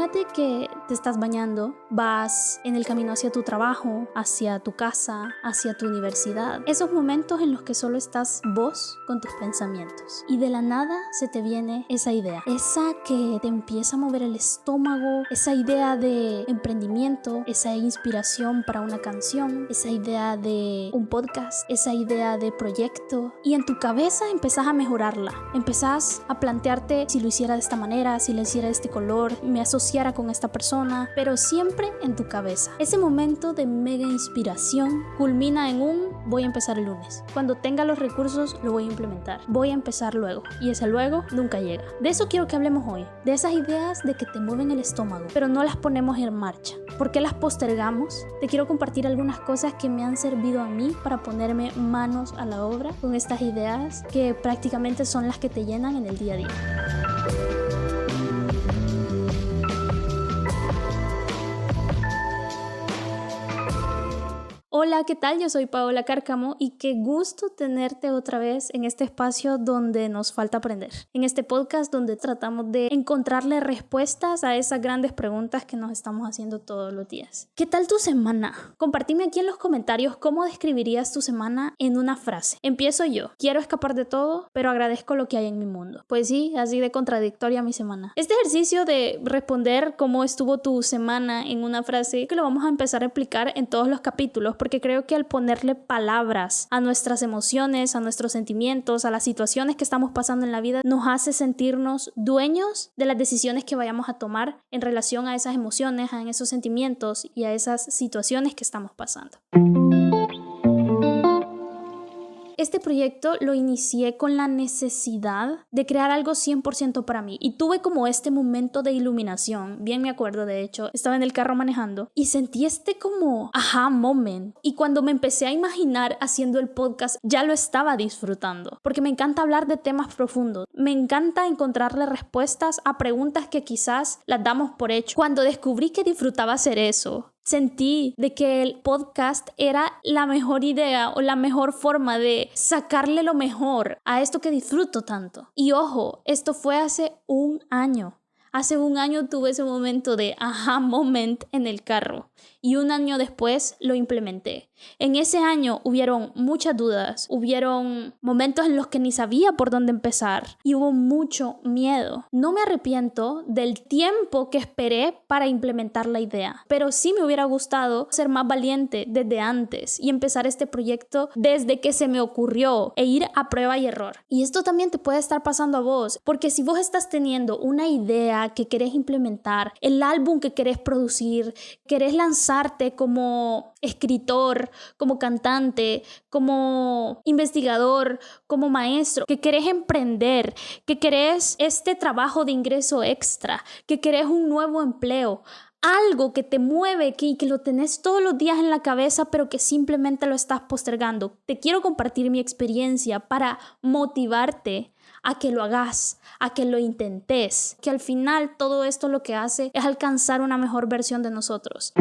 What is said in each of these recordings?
Imagínate que te estás bañando, vas en el camino hacia tu trabajo, hacia tu casa, hacia tu universidad. Esos momentos en los que solo estás vos con tus pensamientos. Y de la nada se te viene esa idea. Esa que te empieza a mover el estómago, esa idea de emprendimiento, esa inspiración para una canción, esa idea de un podcast, esa idea de proyecto. Y en tu cabeza empezás a mejorarla. Empezás a plantearte si lo hiciera de esta manera, si lo hiciera de este color, me asociara con esta persona, pero siempre en tu cabeza. Ese momento de mega inspiración culmina en un voy a empezar el lunes. Cuando tenga los recursos lo voy a implementar. Voy a empezar luego. Y ese luego nunca llega. De eso quiero que hablemos hoy. De esas ideas de que te mueven el estómago, pero no las ponemos en marcha. ¿Por qué las postergamos? Te quiero compartir algunas cosas que me han servido a mí para ponerme manos a la obra con estas ideas que prácticamente son las que te llenan en el día a día. Hola, ¿qué tal? Yo soy Paola Cárcamo y qué gusto tenerte otra vez en este espacio donde nos falta aprender. En este podcast donde tratamos de encontrarle respuestas a esas grandes preguntas que nos estamos haciendo todos los días. ¿Qué tal tu semana? Compartime aquí en los comentarios cómo describirías tu semana en una frase. Empiezo yo. Quiero escapar de todo, pero agradezco lo que hay en mi mundo. Pues sí, así de contradictoria mi semana. Este ejercicio de responder cómo estuvo tu semana en una frase, que lo vamos a empezar a aplicar en todos los capítulos, porque creo que al ponerle palabras a nuestras emociones, a nuestros sentimientos, a las situaciones que estamos pasando en la vida, nos hace sentirnos dueños de las decisiones que vayamos a tomar en relación a esas emociones, a esos sentimientos y a esas situaciones que estamos pasando. Este proyecto lo inicié con la necesidad de crear algo 100% para mí y tuve como este momento de iluminación, bien me acuerdo de hecho, estaba en el carro manejando y sentí este como aha moment y cuando me empecé a imaginar haciendo el podcast ya lo estaba disfrutando porque me encanta hablar de temas profundos, me encanta encontrarle respuestas a preguntas que quizás las damos por hecho. Cuando descubrí que disfrutaba hacer eso, sentí de que el podcast era la mejor idea o la mejor forma de sacarle lo mejor a esto que disfruto tanto. Y ojo, esto fue hace un año. Hace un año tuve ese momento de aha moment en el carro y un año después lo implementé. En ese año hubieron muchas dudas, hubieron momentos en los que ni sabía por dónde empezar y hubo mucho miedo. No me arrepiento del tiempo que esperé para implementar la idea, pero sí me hubiera gustado ser más valiente desde antes y empezar este proyecto desde que se me ocurrió e ir a prueba y error. Y esto también te puede estar pasando a vos, porque si vos estás teniendo una idea que querés implementar, el álbum que querés producir, querés lanzarte como escritor, como cantante, como investigador, como maestro, que querés emprender, que querés este trabajo de ingreso extra, que querés un nuevo empleo, algo que te mueve, que lo tenés todos los días en la cabeza, pero que simplemente lo estás postergando. Te quiero compartir mi experiencia para motivarte a que lo hagas, a que lo intentes, que al final todo esto lo que hace es alcanzar una mejor versión de nosotros.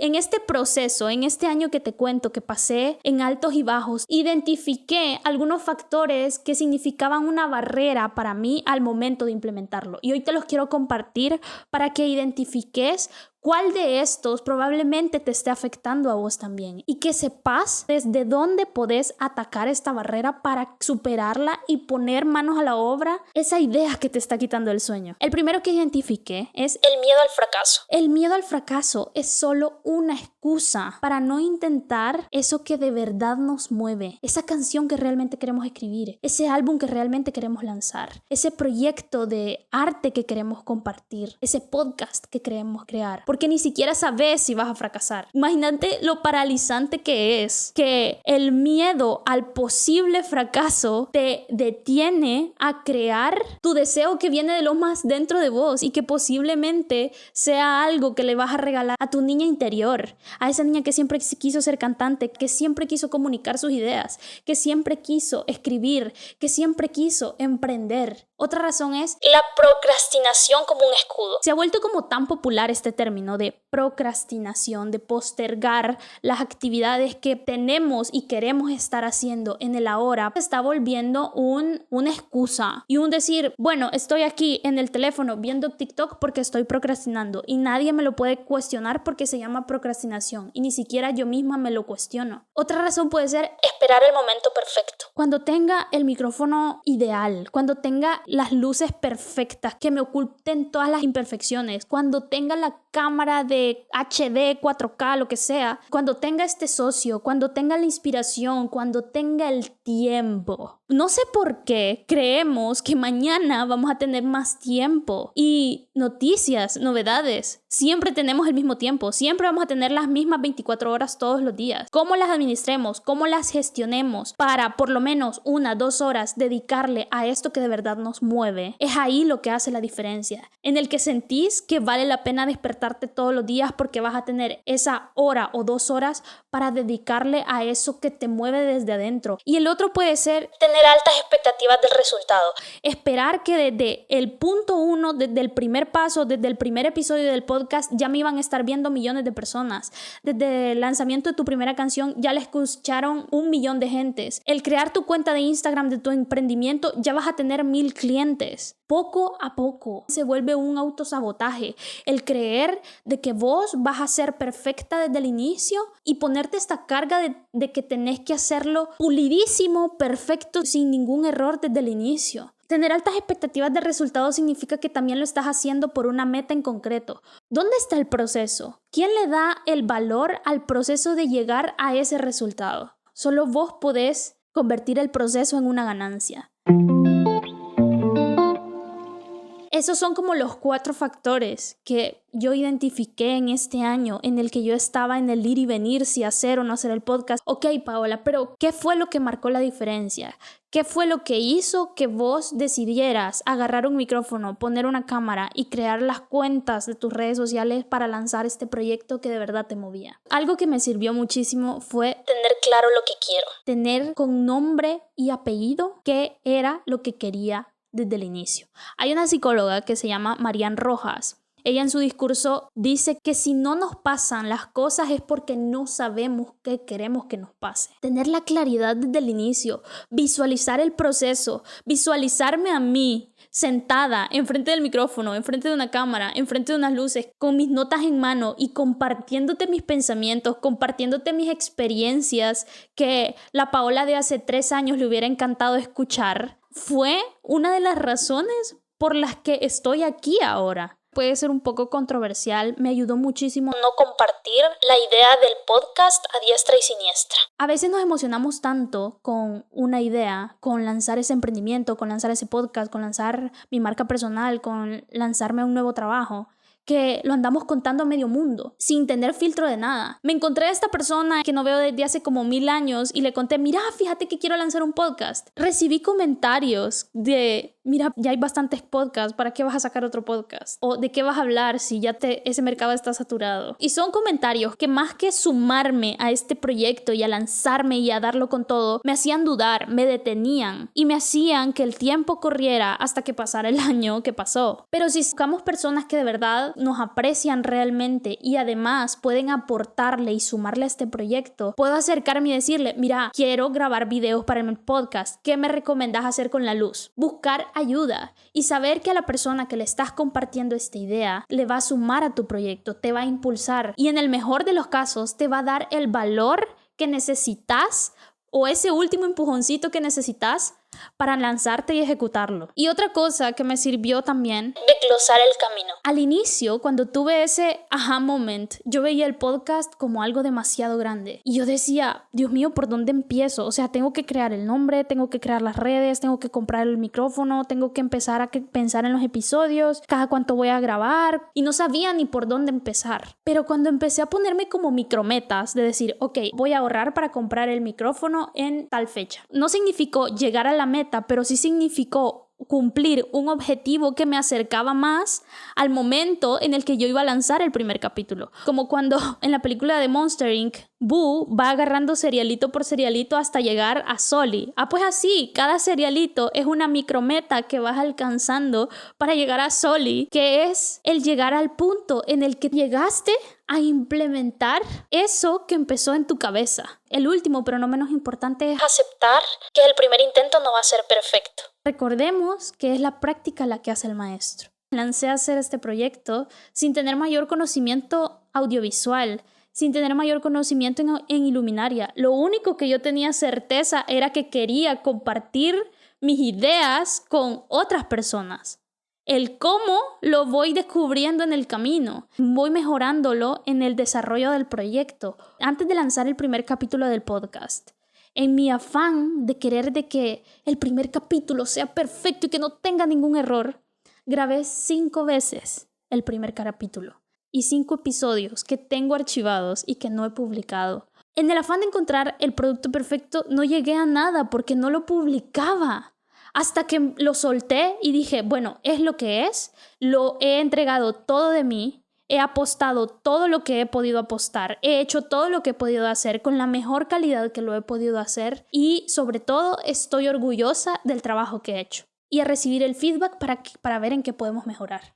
En este proceso, en este año que te cuento que pasé en altos y bajos, identifiqué algunos factores que significaban una barrera para mí al momento de implementarlo. Y hoy te los quiero compartir para que identifiques cuál de estos probablemente te esté afectando a vos también y que sepas desde dónde podés atacar esta barrera para superarla y poner manos a la obra esa idea que te está quitando el sueño. El primero que identifiqué es el miedo al fracaso. El miedo al fracaso es solo una excusa para no intentar eso que de verdad nos mueve, esa canción que realmente queremos escribir, ese álbum que realmente queremos lanzar, ese proyecto de arte que queremos compartir, ese podcast que queremos crear. Porque ni siquiera sabes si vas a fracasar. Imagínate lo paralizante que es que el miedo al posible fracaso te detiene a crear tu deseo que viene de lo más dentro de vos y que posiblemente sea algo que le vas a regalar a tu niña interior, a esa niña que siempre quiso ser cantante, que siempre quiso comunicar sus ideas, que siempre quiso escribir, que siempre quiso emprender. Otra razón es la procrastinación como un escudo. Se ha vuelto como tan popular este término de procrastinación, de postergar las actividades que tenemos y queremos estar haciendo en el ahora. Se está volviendo una excusa y un decir, bueno, estoy aquí en el teléfono viendo TikTok porque estoy procrastinando y nadie me lo puede cuestionar porque se llama procrastinación y ni siquiera yo misma me lo cuestiono. Otra razón puede ser esperar el momento perfecto. Cuando tenga el micrófono ideal, cuando tenga las luces perfectas que me oculten todas las imperfecciones, cuando tenga la cámara de HD, 4K, lo que sea, cuando tenga este socio, cuando tenga la inspiración, cuando tenga el tiempo. No sé por qué creemos que mañana vamos a tener más tiempo y noticias, novedades. Siempre tenemos el mismo tiempo, siempre vamos a tener las mismas 24 horas todos los días. ¿Cómo las administremos? ¿Cómo las gestionemos para por lo menos 1, 2 horas dedicarle a esto que de verdad nos mueve? Es ahí lo que hace la diferencia, en el que sentís que vale la pena despertarte todos los días porque vas a tener esa hora o 2 horas para dedicarle a eso que te mueve desde adentro. Y el otro puede ser tener altas expectativas del resultado. Esperar que desde el punto 1, desde el primer paso, desde el primer episodio del podcast, ya me iban a estar viendo millones de personas. Desde el lanzamiento de tu primera canción, ya la escucharon 1 millón de gentes. El crear tu cuenta de Instagram de tu emprendimiento, ya vas a tener 1000 clientes. Poco a poco se vuelve un autosabotaje. El creer de que vos vas a ser perfecta desde el inicio y ponerte esta carga de que tenés que hacerlo pulidísimo, perfecto, sin ningún error desde el inicio. Tener altas expectativas de resultados significa que también lo estás haciendo por una meta en concreto. ¿Dónde está el proceso? ¿Quién le da el valor al proceso de llegar a ese resultado? Solo vos podés convertir el proceso en una ganancia. Esos son como los 4 factores que yo identifiqué en este año en el que yo estaba en el ir y venir, si hacer o no hacer el podcast. Ok, Paola, pero ¿qué fue lo que marcó la diferencia? ¿Qué fue lo que hizo que vos decidieras agarrar un micrófono, poner una cámara y crear las cuentas de tus redes sociales para lanzar este proyecto que de verdad te movía? Algo que me sirvió muchísimo fue tener claro lo que quiero. Tener con nombre y apellido qué era lo que quería desde el inicio. Hay una psicóloga que se llama Marian Rojas. Ella en su discurso dice que si no nos pasan las cosas es porque no sabemos qué queremos que nos pase. Tener la claridad desde el inicio, visualizar el proceso, visualizarme a mí sentada enfrente del micrófono, enfrente de una cámara, enfrente de unas luces, con mis notas en mano y compartiéndote mis pensamientos, compartiéndote mis experiencias que la Paola de hace 3 años le hubiera encantado escuchar, fue una de las razones por las que estoy aquí ahora. Puede ser un poco controversial, me ayudó muchísimo no compartir la idea del podcast a diestra y siniestra. A veces nos emocionamos tanto con una idea, con lanzar ese emprendimiento, con lanzar ese podcast, con lanzar mi marca personal, con lanzarme a un nuevo trabajo, que lo andamos contando a medio mundo, sin tener filtro de nada. Me encontré a esta persona que no veo desde hace como 1000 años y le conté, mira, fíjate que quiero lanzar un podcast. Recibí comentarios de, mira, ya hay bastantes podcasts, ¿para qué vas a sacar otro podcast? O ¿de qué vas a hablar si ya ese mercado está saturado? Y son comentarios que más que sumarme a este proyecto y a lanzarme y a darlo con todo, me hacían dudar, me detenían y me hacían que el tiempo corriera hasta que pasara el año que pasó. Pero si buscamos personas que de verdad nos aprecian realmente y además pueden aportarle y sumarle a este proyecto, puedo acercarme y decirle, mira, quiero grabar videos para el podcast, ¿qué me recomendás hacer con la luz? Buscar ayuda y saber que a la persona que le estás compartiendo esta idea le va a sumar a tu proyecto, te va a impulsar y en el mejor de los casos te va a dar el valor que necesitas o ese último empujoncito que necesitas para lanzarte y ejecutarlo. Y otra cosa que me sirvió también, desglosar el camino. Al inicio, cuando tuve ese aha moment, yo veía el podcast como algo demasiado grande. Y yo decía, Dios mío, ¿por dónde empiezo? O sea, tengo que crear el nombre, tengo que crear las redes, tengo que comprar el micrófono, tengo que empezar a pensar en los episodios, cada cuánto voy a grabar. Y no sabía ni por dónde empezar. Pero cuando empecé a ponerme como micrometas, de decir, ok, voy a ahorrar para comprar el micrófono en tal fecha. No significó llegar a la meta, pero sí significó cumplir un objetivo que me acercaba más al momento en el que yo iba a lanzar el primer capítulo. Como cuando en la película de Monster Inc. Boo va agarrando cerealito por cerealito hasta llegar a Sully. Pues así, cada cerealito es una micrometa que vas alcanzando para llegar a Sully, que es el llegar al punto en el que llegaste a implementar eso que empezó en tu cabeza. El último, pero no menos importante, es aceptar que el primer intento no va a ser perfecto. Recordemos que es la práctica la que hace el maestro. Lancé a hacer este proyecto sin tener mayor conocimiento audiovisual, sin tener mayor conocimiento en Iluminaria. Lo único que yo tenía certeza era que quería compartir mis ideas con otras personas. El cómo lo voy descubriendo en el camino, voy mejorándolo en el desarrollo del proyecto. Antes de lanzar el primer capítulo del podcast, en mi afán de querer de que el primer capítulo sea perfecto y que no tenga ningún error, grabé 5 veces el primer capítulo y 5 episodios que tengo archivados y que no he publicado. En el afán de encontrar el producto perfecto no llegué a nada porque no lo publicaba. Hasta que lo solté y dije, bueno, es lo que es, lo he entregado todo de mí, he apostado todo lo que he podido apostar, he hecho todo lo que he podido hacer con la mejor calidad que lo he podido hacer y sobre todo estoy orgullosa del trabajo que he hecho y a recibir el feedback para ver en qué podemos mejorar.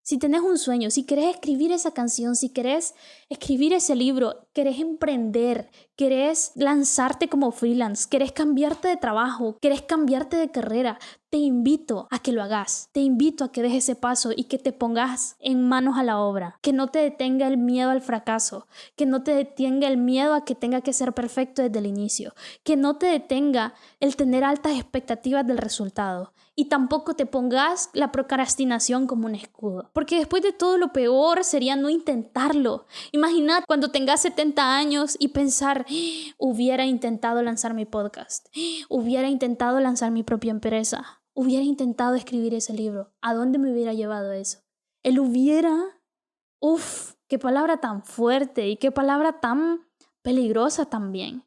Si tenés un sueño, si querés escribir esa canción, si querés escribir ese libro, querés emprender, querés lanzarte como freelance, querés cambiarte de trabajo, querés cambiarte de carrera, te invito a que lo hagas. Te invito a que des ese paso y que te pongas en manos a la obra. Que no te detenga el miedo al fracaso, que no te detenga el miedo a que tenga que ser perfecto desde el inicio, que no te detenga el tener altas expectativas del resultado. Y tampoco te pongas la procrastinación como un escudo. Porque después de todo lo peor sería no intentarlo. Imagina cuando tengas 70 años y pensar, hubiera intentado lanzar mi podcast, hubiera intentado lanzar mi propia empresa, hubiera intentado escribir ese libro. ¿A dónde me hubiera llevado eso? El hubiera, qué palabra tan fuerte y qué palabra tan peligrosa también.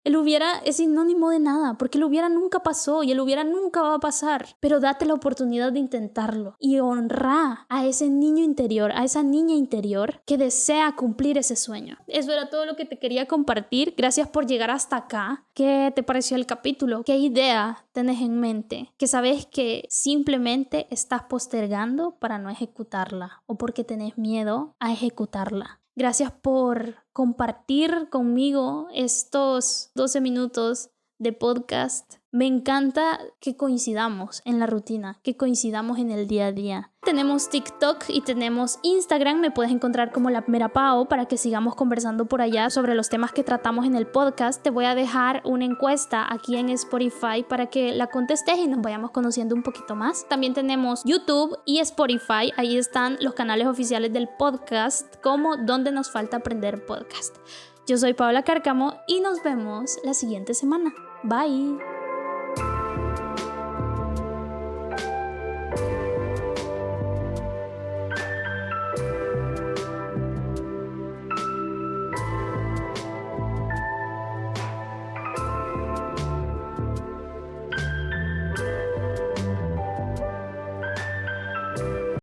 El hubiera es sinónimo de nada, porque el hubiera nunca pasó y el hubiera nunca va a pasar. Pero date la oportunidad de intentarlo y honra a ese niño interior, a esa niña interior que desea cumplir ese sueño. Eso era todo lo que te quería compartir. Gracias por llegar hasta acá. ¿Qué te pareció el capítulo? ¿Qué idea tenés en mente? Que sabes que simplemente estás postergando para no ejecutarla o porque tenés miedo a ejecutarla. Gracias por compartir conmigo estos 12 minutos de podcast. Me encanta que coincidamos en la rutina, que coincidamos en el día a día. Tenemos TikTok y tenemos Instagram. Me puedes encontrar como La Mera Pao para que sigamos conversando por allá sobre los temas que tratamos en el podcast. Te voy a dejar una encuesta aquí en Spotify para que la contestes y nos vayamos conociendo un poquito más. También tenemos YouTube y Spotify. Ahí están los canales oficiales del podcast como Donde Nos Falta Aprender Podcast. Yo soy Paola Cárcamo y nos vemos la siguiente semana. Bye.